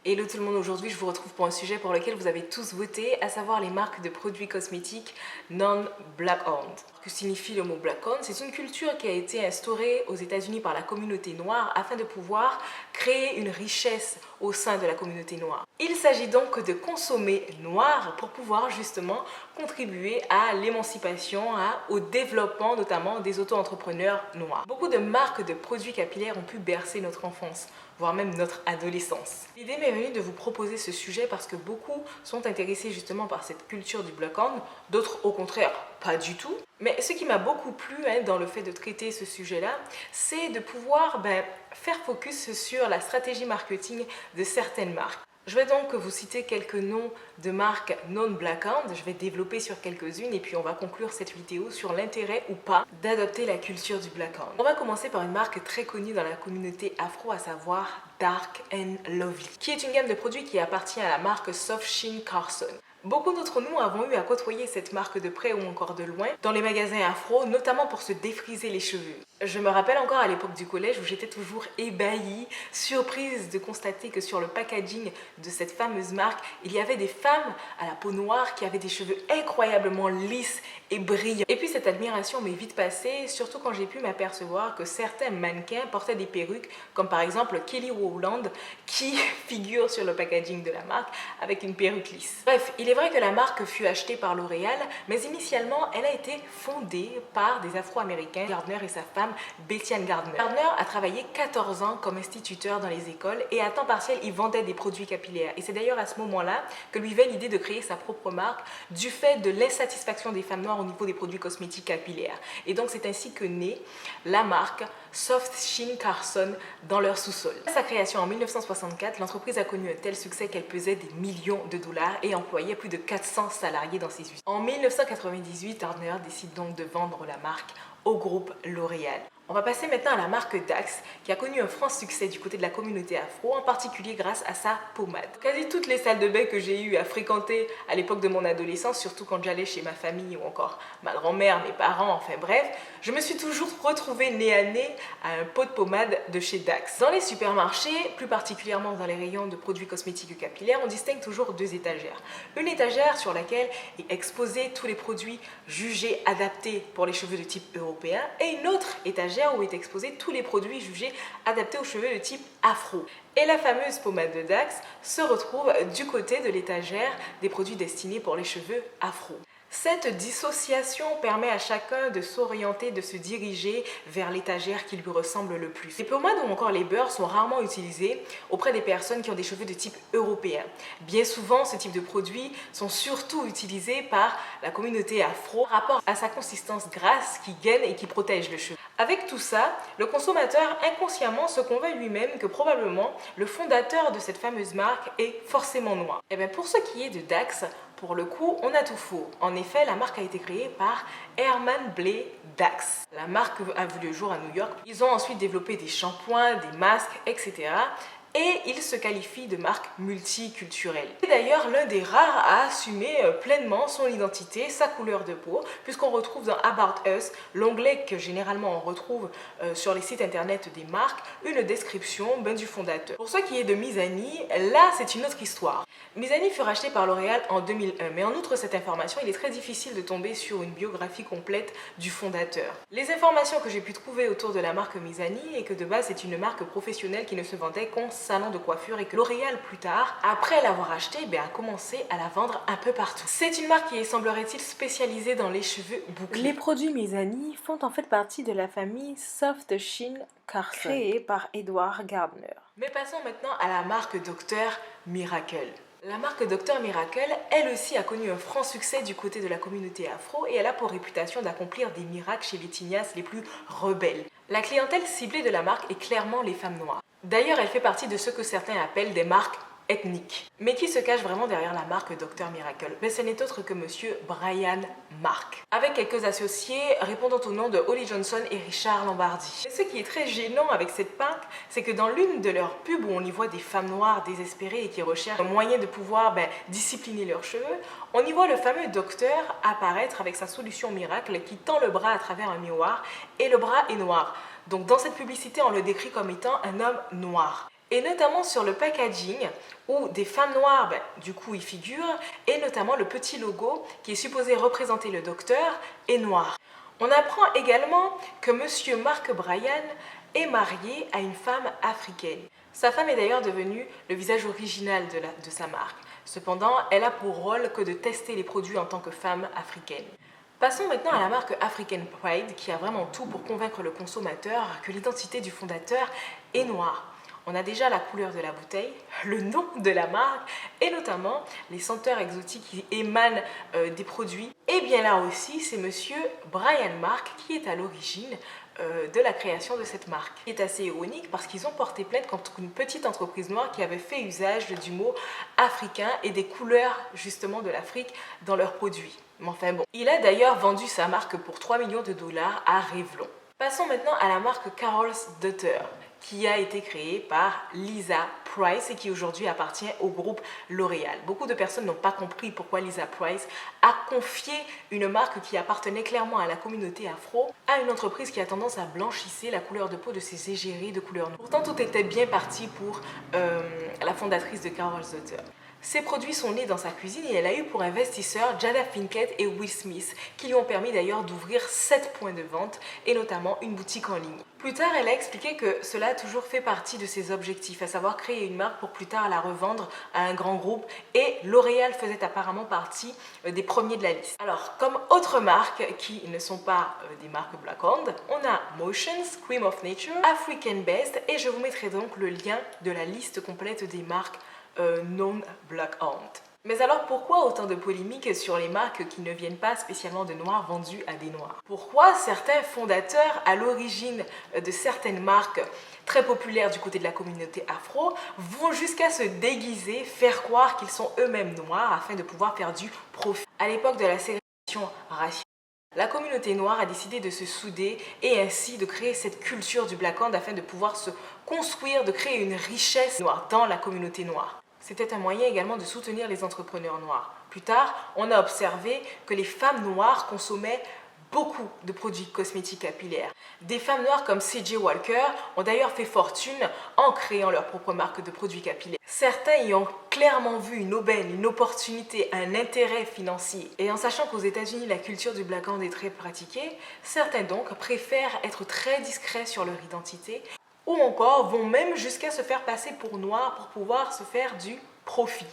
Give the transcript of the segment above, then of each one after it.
Hello tout le monde, aujourd'hui je vous retrouve pour un sujet pour lequel vous avez tous voté, à savoir les marques de produits cosmétiques non-black owned. Que signifie le mot black owned? C'est une culture qui a été instaurée aux États-Unis par la communauté noire afin de pouvoir créer une richesse au sein de la communauté noire. Il s'agit donc de consommer noir pour pouvoir justement contribuer à l'émancipation, au développement notamment des auto-entrepreneurs noirs. Beaucoup de marques de produits capillaires ont pu bercer notre enfance, voire même notre adolescence. L'idée m'est venue de vous proposer ce sujet parce que beaucoup sont intéressés justement par cette culture du black owned, d'autres au contraire pas du tout. Mais ce qui m'a beaucoup plu dans le fait de traiter ce sujet-là, c'est de pouvoir faire focus sur la stratégie marketing de certaines marques. Je vais donc vous citer quelques noms de marques non-black owned, je vais développer sur quelques-unes et puis on va conclure cette vidéo sur l'intérêt ou pas d'adopter la culture du black owned. On va commencer par une marque très connue dans la communauté afro, à savoir Dark and Lovely, qui est une gamme de produits qui appartient à la marque Soft Sheen Carson. Beaucoup d'entre nous avons eu à côtoyer cette marque de près ou encore de loin dans les magasins afro, notamment pour se défriser les cheveux. Je me rappelle encore à l'époque du collège où j'étais toujours ébahie, surprise de constater que sur le packaging de cette fameuse marque, il y avait des femmes à la peau noire qui avaient des cheveux incroyablement lisses et brillants. Et puis cette admiration m'est vite passée, surtout quand j'ai pu m'apercevoir que certains mannequins portaient des perruques, comme par exemple Kelly Rowland qui figure sur le packaging de la marque avec une perruque lisse. Bref, il est vrai que la marque fut achetée par L'Oréal, mais initialement elle a été fondée par des Afro-Américains, Gardner et sa femme Betty Ann Gardner. Gardner a travaillé 14 ans comme instituteur dans les écoles et à temps partiel, il vendait des produits capillaires. Et c'est d'ailleurs à ce moment-là que lui vint l'idée de créer sa propre marque du fait de l'insatisfaction des femmes noires au niveau des produits cosmétiques capillaires. Et donc c'est ainsi que naît la marque Soft Sheen Carson dans leur sous-sol. À sa création en 1964, l'entreprise a connu un tel succès qu'elle pesait des millions de dollars et employait plus de 400 salariés dans ses usines. En 1998, Gardner décide donc de vendre la marque au groupe L'Oréal. On va passer maintenant à la marque Dax, qui a connu un franc succès du côté de la communauté afro, en particulier grâce à sa pommade. Quasi toutes les salles de bain que j'ai eu à fréquenter à l'époque de mon adolescence, surtout quand j'allais chez ma famille ou encore ma grand-mère, mes parents, enfin bref, je me suis toujours retrouvée nez à nez à un pot de pommade de chez Dax. Dans les supermarchés, plus particulièrement dans les rayons de produits cosmétiques capillaires, on distingue toujours deux étagères. Une étagère sur laquelle est exposé tous les produits jugés adaptés pour les cheveux de type européen et une autre étagère où est exposé tous les produits jugés adaptés aux cheveux de type afro. Et la fameuse pommade de Dax se retrouve du côté de l'étagère des produits destinés pour les cheveux afro. Cette dissociation permet à chacun de s'orienter, de se diriger vers l'étagère qui lui ressemble le plus. Les pommades ou encore les beurres sont rarement utilisés auprès des personnes qui ont des cheveux de type européen. Bien souvent, ce type de produits sont surtout utilisés par la communauté afro par rapport à sa consistance grasse qui gaine et qui protège le cheveu. Avec tout ça, le consommateur inconsciemment se convainc lui-même que probablement le fondateur de cette fameuse marque est forcément noir. Et bien pour ce qui est de Dax, pour le coup, on a tout faux. En effet, la marque a été créée par Herman Blay Dax. La marque a vu le jour à New York. Ils ont ensuite développé des shampoings, des masques, etc. Et ils se qualifient de marque multiculturelle. C'est d'ailleurs l'un des rares à assumer pleinement son identité, sa couleur de peau, puisqu'on retrouve dans About Us, l'onglet que généralement on retrouve sur les sites internet des marques, une description du fondateur. Pour ce qui est de Mizani, là c'est une autre histoire. Mizani fut racheté par L'Oréal en 2001, mais en outre cette information, il est très difficile de tomber sur une biographie complète du fondateur. Les informations que j'ai pu trouver autour de la marque Mizani est que de base c'est une marque professionnelle qui ne se vendait qu'en salon de coiffure et que L'Oréal plus tard, après l'avoir acheté, a commencé à la vendre un peu partout. C'est une marque qui est, semblerait-il, spécialisée dans les cheveux bouclés. Les produits Mizani font en fait partie de la famille Soft Sheen Carson, créée par Edward Gardner. Mais passons maintenant à la marque Dr Miracle. La marque Dr Miracle, elle aussi, a connu un franc succès du côté de la communauté afro et elle a pour réputation d'accomplir des miracles chez les tignas les plus rebelles. La clientèle ciblée de la marque est clairement les femmes noires. D'ailleurs, elle fait partie de ce que certains appellent des marques ethniques. Mais qui se cache vraiment derrière la marque Dr Miracle? Ce n'est autre que monsieur Brian Mark, avec quelques associés répondant au nom de Holly Johnson et Richard Lombardi. Et ce qui est très gênant avec cette marque, c'est que dans l'une de leurs pubs où on y voit des femmes noires désespérées et qui recherchent un moyen de pouvoir discipliner leurs cheveux, on y voit le fameux docteur apparaître avec sa solution miracle qui tend le bras à travers un miroir et le bras est noir. Donc dans cette publicité, on le décrit comme étant un homme noir. et notamment sur le packaging où des femmes noires, du coup, y figurent, et notamment le petit logo qui est supposé représenter le docteur est noir. On apprend également que Monsieur Mark Bryan est marié à une femme africaine. Sa femme est d'ailleurs devenue le visage original de sa marque. Cependant, elle a pour rôle que de tester les produits en tant que femme africaine. Passons maintenant à la marque African Pride qui a vraiment tout pour convaincre le consommateur que l'identité du fondateur est noire. On a déjà la couleur de la bouteille, le nom de la marque et notamment les senteurs exotiques qui émanent des produits. Et bien là aussi, c'est Monsieur Bryan Mark qui est à l'origine de la création de cette marque. Ce qui est assez ironique parce qu'ils ont porté plainte contre une petite entreprise noire qui avait fait usage du mot africain et des couleurs justement de l'Afrique dans leurs produits. Mais enfin bon, il a d'ailleurs vendu sa marque pour 3 millions de dollars à Revlon. Passons maintenant à la marque Carol's Daughter, qui a été créée par Lisa Price et qui aujourd'hui appartient au groupe L'Oréal. Beaucoup de personnes n'ont pas compris pourquoi Lisa Price a confié une marque qui appartenait clairement à la communauté afro à une entreprise qui a tendance à blanchisser la couleur de peau de ses égéries de couleur noire. Pourtant, tout était bien parti pour la fondatrice de Carol's Daughter. Ces produits sont nés dans sa cuisine et elle a eu pour investisseurs Jada Pinkett et Will Smith, qui lui ont permis d'ailleurs d'ouvrir 7 points de vente et notamment une boutique en ligne. Plus tard, elle a expliqué que cela a toujours fait partie de ses objectifs, à savoir créer une marque pour plus tard la revendre à un grand groupe, et L'Oréal faisait apparemment partie des premiers de la liste. Alors, comme autres marques qui ne sont pas des marques black-owned, on a Motions, Cream of Nature, African Best, et je vous mettrai donc le lien de la liste complète des marques non-black-owned. Mais alors pourquoi autant de polémiques sur les marques qui ne viennent pas spécialement de noirs vendus à des noirs? Pourquoi certains fondateurs à l'origine de certaines marques très populaires du côté de la communauté afro vont jusqu'à se déguiser, faire croire qu'ils sont eux-mêmes noirs afin de pouvoir faire du profit? À l'époque de la ségrégation raciale, la communauté noire a décidé de se souder et ainsi de créer cette culture du black-owned afin de pouvoir se construire, de créer une richesse noire dans la communauté noire. C'était un moyen également de soutenir les entrepreneurs noirs. Plus tard, on a observé que les femmes noires consommaient beaucoup de produits cosmétiques capillaires. Des femmes noires comme C.J. Walker ont d'ailleurs fait fortune en créant leur propre marque de produits capillaires. Certains y ont clairement vu une aubaine, une opportunité, un intérêt financier. Et en sachant qu'aux États-Unis la culture du black-owned est très pratiquée, certains donc préfèrent être très discrets sur leur identité ou encore vont même jusqu'à se faire passer pour noirs pour pouvoir se faire du profit.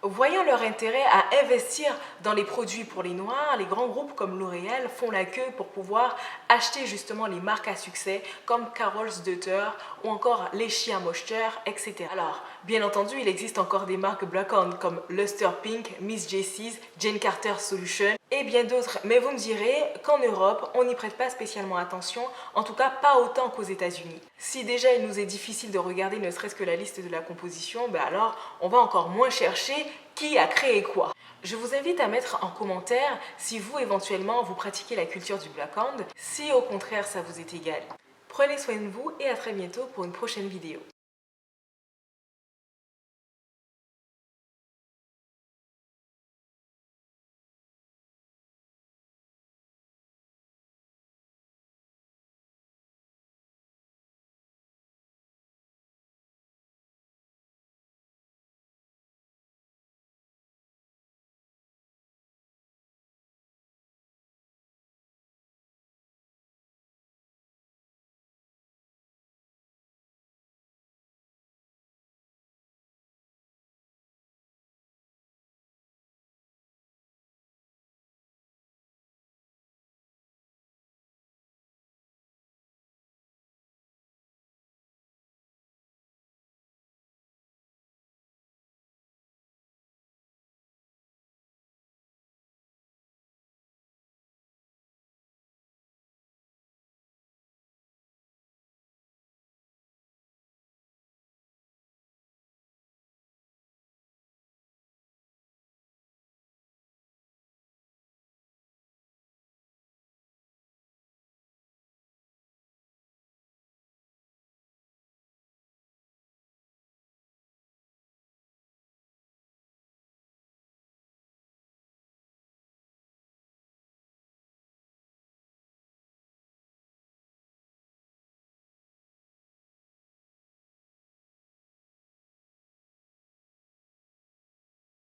Voyant leur intérêt à investir dans les produits pour les noirs, les grands groupes comme L'Oréal font la queue pour pouvoir acheter justement les marques à succès comme Carol's Daughter ou encore Lecia Moisture, etc. Alors, bien entendu, il existe encore des marques black-owned comme Luster Pink, Miss Jessie's, Jane Carter Solution et bien d'autres. Mais vous me direz qu'en Europe, on n'y prête pas spécialement attention, en tout cas pas autant qu'aux États-Unis. Si déjà il nous est difficile de regarder ne serait-ce que la liste de la composition, alors on va encore moins chercher qui a créé quoi. Je vous invite à mettre en commentaire si vous éventuellement vous pratiquez la culture du black-owned, si au contraire ça vous est égal. Prenez soin de vous et à très bientôt pour une prochaine vidéo.